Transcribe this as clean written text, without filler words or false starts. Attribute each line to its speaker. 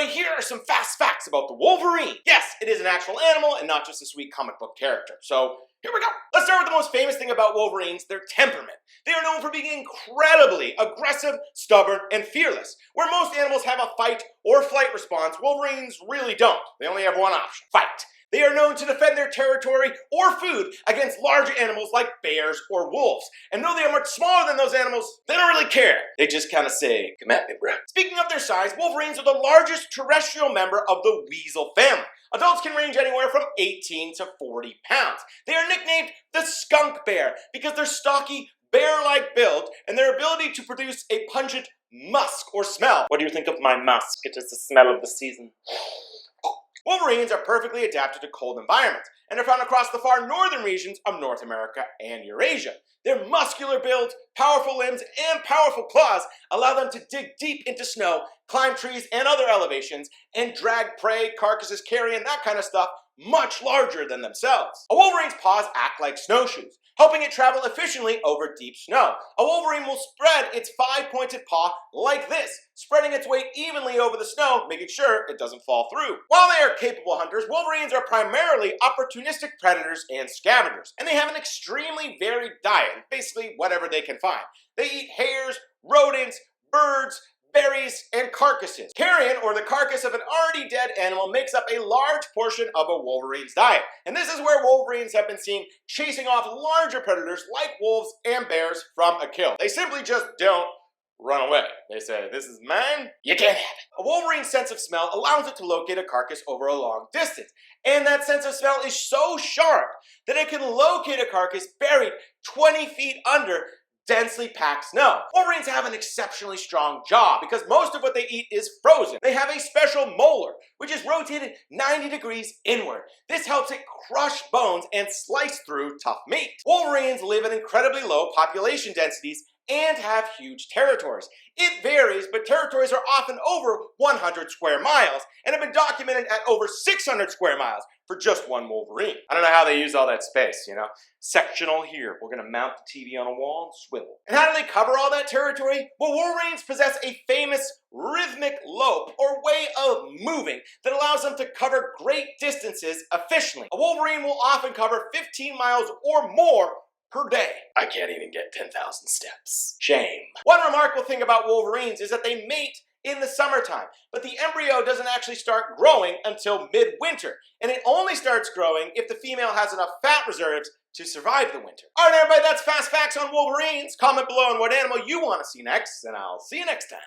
Speaker 1: Anyway, here are some fast facts about the Wolverine. Yes, it is an actual animal and not just a sweet comic book character. So here we go. Let's start with the most famous thing about Wolverines, their temperament. They are known for being incredibly aggressive, stubborn, and fearless. Where most animals have a fight or flight response, Wolverines really don't. They only have one option: fight. They are known to defend their territory or food against large animals like bears or wolves. And though they are much smaller than those animals, they don't really care. They just kind of say, "Come at me, bro." Speaking of their size, Wolverines are the largest terrestrial member of the weasel family. Adults can range anywhere from 18 to 40 pounds. They are nicknamed the skunk bear because their stocky, bear-like build and their ability to produce a pungent musk or smell. What do you think of my musk? It is the smell of the season. Wolverines are perfectly adapted to cold environments and are found across the far northern regions of North America and Eurasia. Their muscular build, powerful limbs, and powerful claws allow them to dig deep into snow, climb trees and other elevations, and drag prey, carcasses, carrion, that kind of stuff much larger than themselves. A Wolverine's paws act like snowshoes, helping it travel efficiently over deep snow. A Wolverine will spread its 5-pointed paw like this, spreading its weight evenly over the snow, making sure it doesn't fall through. While they are capable hunters, Wolverines are primarily opportunistic predators and scavengers, and they have an extremely varied diet, basically whatever they can find. They eat hares, rodents, birds, berries, and carcasses. Carrion, or the carcass of an already dead animal, makes up a large portion of a Wolverine's diet. And this is where Wolverines have been seen chasing off larger predators like wolves and bears from a kill. They simply just don't run away. They say, "This is mine, you can't have it." A Wolverine's sense of smell allows it to locate a carcass over a long distance. And that sense of smell is so sharp that it can locate a carcass buried 20 feet under densely packed snow. Wolverines have an exceptionally strong jaw because most of what they eat is frozen. They have a special molar, which is rotated 90 degrees inward. This helps it crush bones and slice through tough meat. Wolverines live at incredibly low population densities and have huge territories. It varies, but territories are often over 100 square miles and have been documented at over 600 square miles for just one Wolverine. I don't know how they use all that space, you know? Sectional here. We're gonna mount the TV on a wall and swivel. And how do they cover all that territory? Well, Wolverines possess a famous rhythmic lope, or way of moving, that allows them to cover great distances efficiently. A Wolverine will often cover 15 miles or more per day. I can't even get 10,000 steps. Shame. One remarkable thing about Wolverines is that they mate in the summertime, but the embryo doesn't actually start growing until midwinter, and it only starts growing if the female has enough fat reserves to survive the winter. All right, everybody, that's Fast Facts on Wolverines. Comment below on what animal you want to see next, and I'll see you next time.